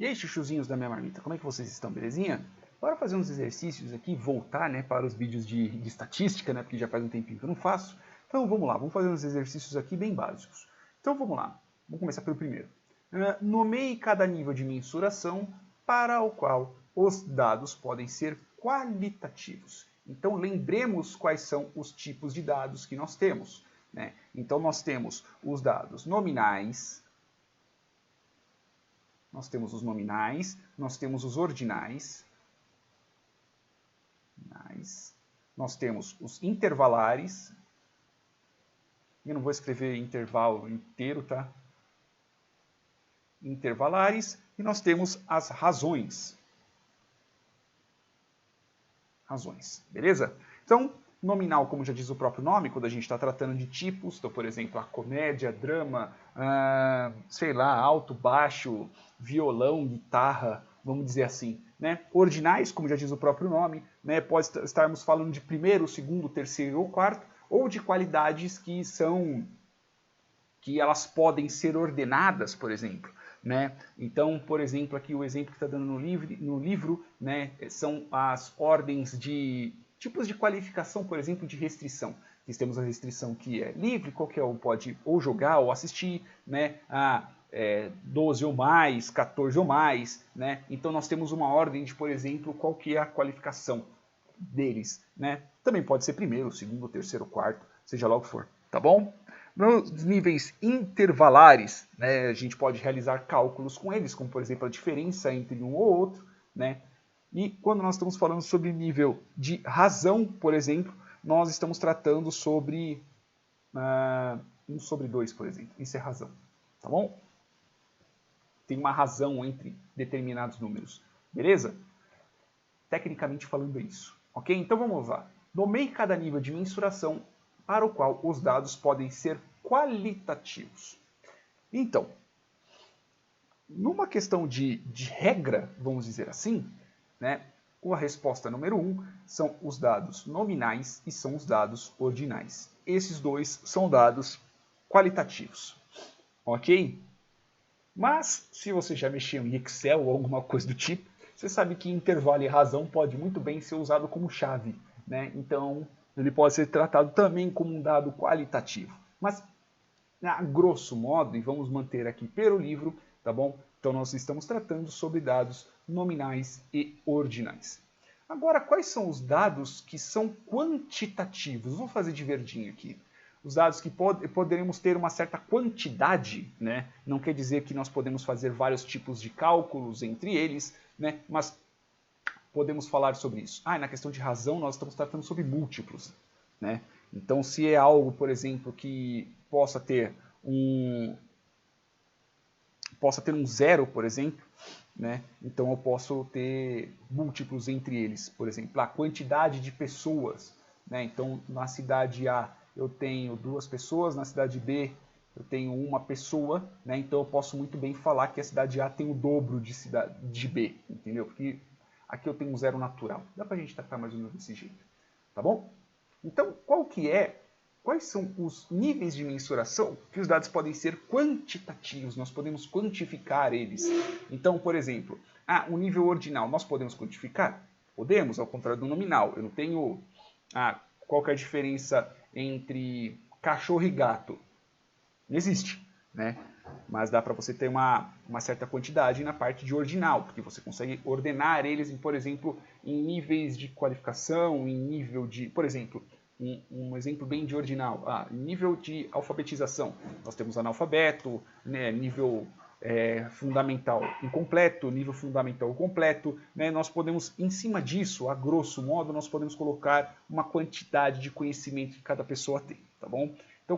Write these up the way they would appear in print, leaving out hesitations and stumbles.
E aí, chuchuzinhos da minha marmita, como é que vocês estão, belezinha? Bora fazer uns exercícios aqui, voltar, né, para os vídeos de estatística, né, porque já faz um tempinho que eu não faço. Então vamos lá, vamos fazer uns exercícios aqui bem básicos. Então vamos lá, vamos começar pelo primeiro. Nomeie cada nível de mensuração para o qual os dados podem ser qualitativos. Então lembremos quais são os tipos de dados que nós temos, né? Então nós temos os dados nominais, nós temos os ordinais, nós temos os intervalares. Eu não vou escrever intervalo inteiro, tá? Intervalares, e nós temos as razões. Beleza? Então, nominal, como já diz o próprio nome, quando a gente está tratando de tipos, então, por exemplo, a comédia, drama, sei lá, alto, baixo, violão, guitarra, vamos dizer assim, né? Ordinais, como já diz o próprio nome, né? Pode estarmos falando de primeiro, segundo, terceiro ou quarto, ou de qualidades que elas podem ser ordenadas, por exemplo, né? Então, por exemplo, aqui o exemplo que está dando no livro, né, são as ordens de tipos de qualificação, por exemplo, de restrição. Nós temos a restrição que é livre, qualquer um pode ou jogar ou assistir, né? 12 ou mais, 14 ou mais, né? Então nós temos uma ordem de, por exemplo, qual que é a qualificação deles, né? Também pode ser primeiro, segundo, terceiro, quarto, seja lá o que for, tá bom? Nos níveis intervalares, né, a gente pode realizar cálculos com eles, como por exemplo a diferença entre um ou outro, né? E quando nós estamos falando sobre nível de razão, por exemplo, nós estamos tratando sobre 1/2, por exemplo. Isso é razão, tá bom? Tem uma razão entre determinados números, beleza? Tecnicamente falando é isso, ok? Então vamos lá. Nomeie cada nível de mensuração para o qual os dados podem ser qualitativos. Então, numa questão de regra, vamos dizer assim, né, a resposta número 1 são os dados nominais e são os dados ordinais. Esses dois são dados qualitativos, ok? Mas, se você já mexeu em Excel ou alguma coisa do tipo, você sabe que intervalo e razão pode muito bem ser usado como chave, né? Então, ele pode ser tratado também como um dado qualitativo. Mas, a grosso modo, e vamos manter aqui pelo livro, tá bom? Então, nós estamos tratando sobre dados nominais e ordinais. Agora, quais são os dados que são quantitativos? Vou fazer de verdinho aqui. Os dados que poderemos ter uma certa quantidade, né? Não quer dizer que nós podemos fazer vários tipos de cálculos entre eles, né? Mas podemos falar sobre isso. Na questão de razão, nós estamos tratando sobre múltiplos, né? Então, se é algo, por exemplo, que possa ter um zero, por exemplo, né? Então eu posso ter múltiplos entre eles, por exemplo, a quantidade de pessoas, né? Então, na cidade A eu tenho 2 pessoas, na cidade B eu tenho 1 pessoa, né? Então eu posso muito bem falar que a cidade A tem o dobro de B, entendeu? Porque aqui eu tenho um zero natural. Dá pra gente tratar mais ou menos desse jeito, tá bom? Então, quais são os níveis de mensuração que os dados podem ser quantitativos, nós podemos quantificar eles. Então, por exemplo, o nível ordinal, nós podemos quantificar? Podemos, ao contrário do nominal. Eu não tenho qual que é a diferença entre cachorro e gato. Não existe, né? Mas dá para você ter uma certa quantidade na parte de ordinal, porque você consegue ordenar eles, por exemplo, em níveis de qualificação, em nível de, por exemplo, um exemplo bem de ordinal, nível de alfabetização. Nós temos analfabeto, né, nível fundamental incompleto, nível fundamental completo, né? Nós podemos, em cima disso, a grosso modo, nós podemos colocar uma quantidade de conhecimento que cada pessoa tem, tá bom? Então,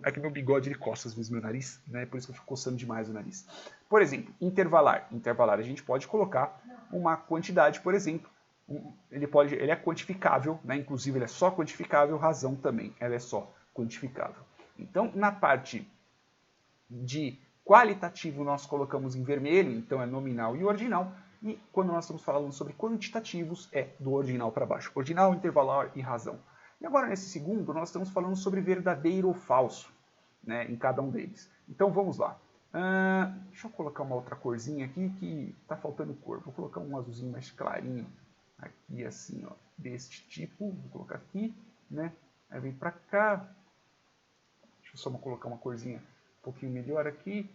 é que meu bigode ele coça às vezes meu nariz, né? Por isso que eu fico coçando demais o nariz. Por exemplo, intervalar. Intervalar a gente pode colocar uma quantidade, por exemplo, ele é quantificável, né? Inclusive ele é só quantificável, razão também, ela é só quantificável. Então, na parte de qualitativo nós colocamos em vermelho, então é nominal e ordinal, e quando nós estamos falando sobre quantitativos é do ordinal para baixo, ordinal, intervalar e razão. E agora nesse segundo nós estamos falando sobre verdadeiro ou falso, né, em cada um deles. Então vamos lá. Deixa eu colocar uma outra corzinha aqui que tá faltando cor. Vou colocar um azulzinho mais clarinho aqui assim, ó, deste tipo. Vou colocar aqui, né? Aí vem pra cá. Deixa eu só colocar uma corzinha um pouquinho melhor aqui.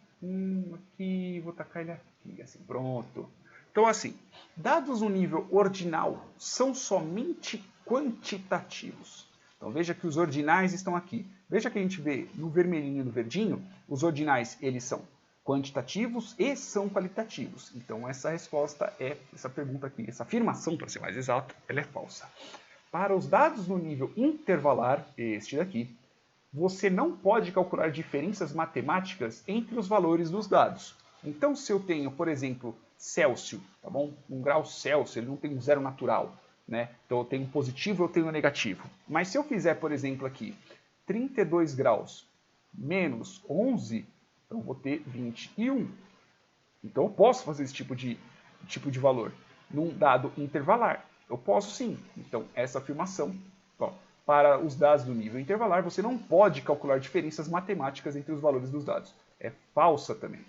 Aqui, vou tacar ele aqui, assim, pronto. Então, assim, dados no nível ordinal são somente quantitativos. Então, veja que os ordinais estão aqui. Veja que a gente vê no vermelhinho e no verdinho, os ordinais, eles são quantitativos e são qualitativos. Então, essa resposta é, essa pergunta aqui, essa afirmação, para ser mais exato, ela é falsa. Para os dados no nível intervalar, este daqui, você não pode calcular diferenças matemáticas entre os valores dos dados. Então, se eu tenho, por exemplo, Celsius, tá bom? 1 grau Celsius, ele não tem um zero natural, né? Então, eu tenho positivo, eu tenho negativo. Mas se eu fizer, por exemplo, aqui, 32 graus menos 11, então eu vou ter 21. Então, eu posso fazer esse tipo de valor num dado intervalar. Eu posso sim. Então, essa afirmação, ó, para os dados do nível intervalar, você não pode calcular diferenças matemáticas entre os valores dos dados. É falsa também.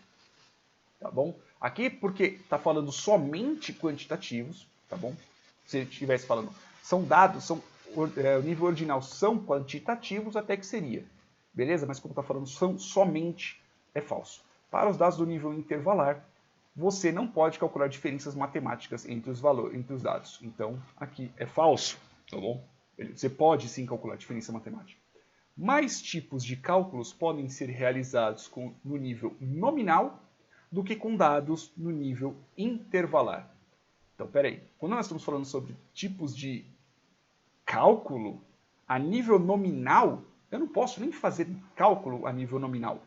Tá bom? Aqui, porque está falando somente quantitativos, tá bom? Se ele estivesse falando, são dados, o nível ordinal são quantitativos, até que seria. Beleza? Mas como está falando são somente, é falso. Para os dados do nível intervalar, você não pode calcular diferenças matemáticas entre os valores, entre os dados. Então, aqui é falso, tá bom? Você pode sim calcular diferença matemática. Mais tipos de cálculos podem ser realizados no nível nominal do que com dados no nível intervalar. Então, peraí. Quando nós estamos falando sobre tipos de cálculo a nível nominal, eu não posso nem fazer cálculo a nível nominal,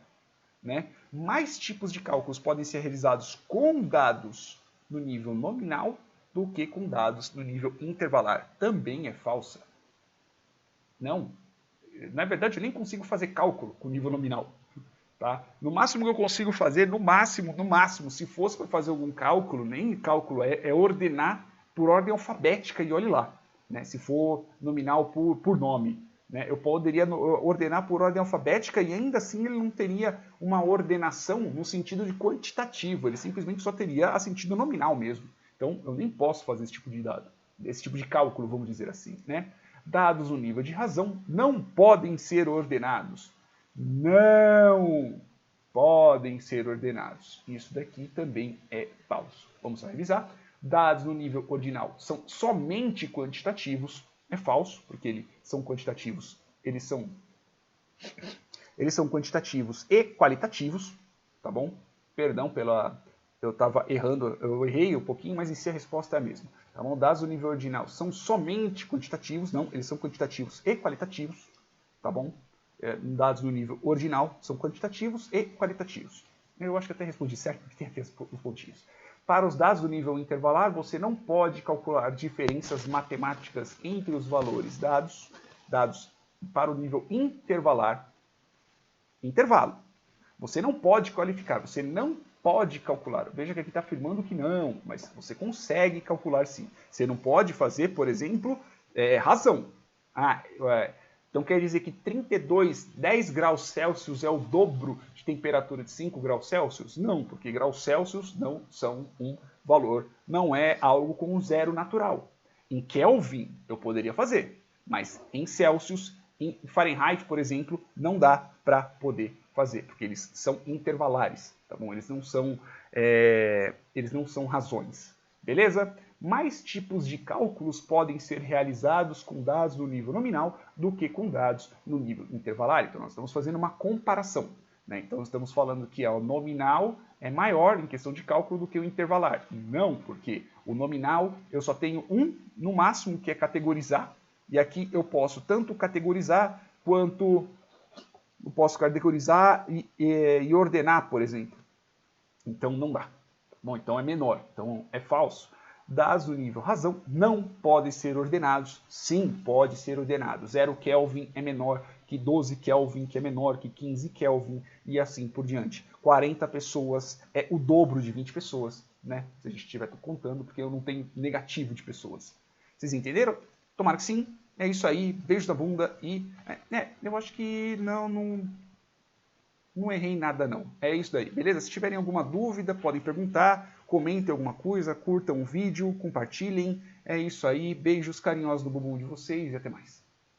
né? Mais tipos de cálculos podem ser realizados com dados no nível nominal do que com dados no nível intervalar. Também é falsa. Não. Na verdade, eu nem consigo fazer cálculo com nível nominal. Tá? No máximo que eu consigo fazer, no máximo, se fosse para fazer algum cálculo, nem cálculo, é ordenar por ordem alfabética e olhe lá. Né? Se for nominal por nome. Né? Eu poderia ordenar por ordem alfabética e ainda assim ele não teria uma ordenação no sentido de quantitativo, ele simplesmente só teria a sentido nominal mesmo. Então eu nem posso fazer esse tipo de dado, esse tipo de cálculo, vamos dizer assim. Né? Dados no nível de razão não podem ser ordenados. Não podem ser ordenados. Isso daqui também é falso. Vamos revisar. Dados no nível ordinal são somente quantitativos. É falso, porque eles são quantitativos. Eles são quantitativos e qualitativos, tá bom? Perdão pela... Eu estava errando, eu errei um pouquinho, mas em si a resposta é a mesma. Tá bom? Dados no nível ordinal são somente quantitativos, não, eles são quantitativos e qualitativos, tá bom? Dados no nível ordinal são quantitativos e qualitativos. Eu acho que até respondi certo, porque tem aqui os pontinhos. Para os dados do nível intervalar, você não pode calcular diferenças matemáticas entre os valores dados para o nível intervalar. Intervalo. Você não pode qualificar, você não pode calcular. Veja que aqui está afirmando que não, mas você consegue calcular sim. Você não pode fazer, por exemplo, razão. Então quer dizer que 10 graus Celsius é o dobro de temperatura de 5 graus Celsius? Não, porque graus Celsius não são um valor, não é algo com um zero natural. Em Kelvin eu poderia fazer, mas em Celsius, em Fahrenheit, por exemplo, não dá para poder fazer, porque eles são intervalares, tá bom? Eles não são razões, beleza? Mais tipos de cálculos podem ser realizados com dados no nível nominal do que com dados no nível intervalar. Então, nós estamos fazendo uma comparação. Né? Então, estamos falando que o nominal é maior em questão de cálculo do que o intervalar. Não, porque o nominal eu só tenho no máximo, que é categorizar. E aqui eu posso tanto categorizar quanto eu posso categorizar e ordenar, por exemplo. Então, não dá. Bom, então é menor. Então, é falso. Dados do nível razão não podem ser ordenados. Sim, pode ser ordenado. 0 Kelvin é menor que 12 Kelvin, que é menor que 15 Kelvin, e assim por diante. 40 pessoas é o dobro de 20 pessoas, né? Se a gente estiver contando, porque eu não tenho negativo de pessoas. Vocês entenderam? Tomara que sim. É isso aí. Beijo da bunda e... eu acho que não... não errei nada não. É isso daí, beleza? Se tiverem alguma dúvida, podem perguntar, comentem alguma coisa, curtam o vídeo, compartilhem. É isso aí, beijos carinhosos do bumbum de vocês e até mais.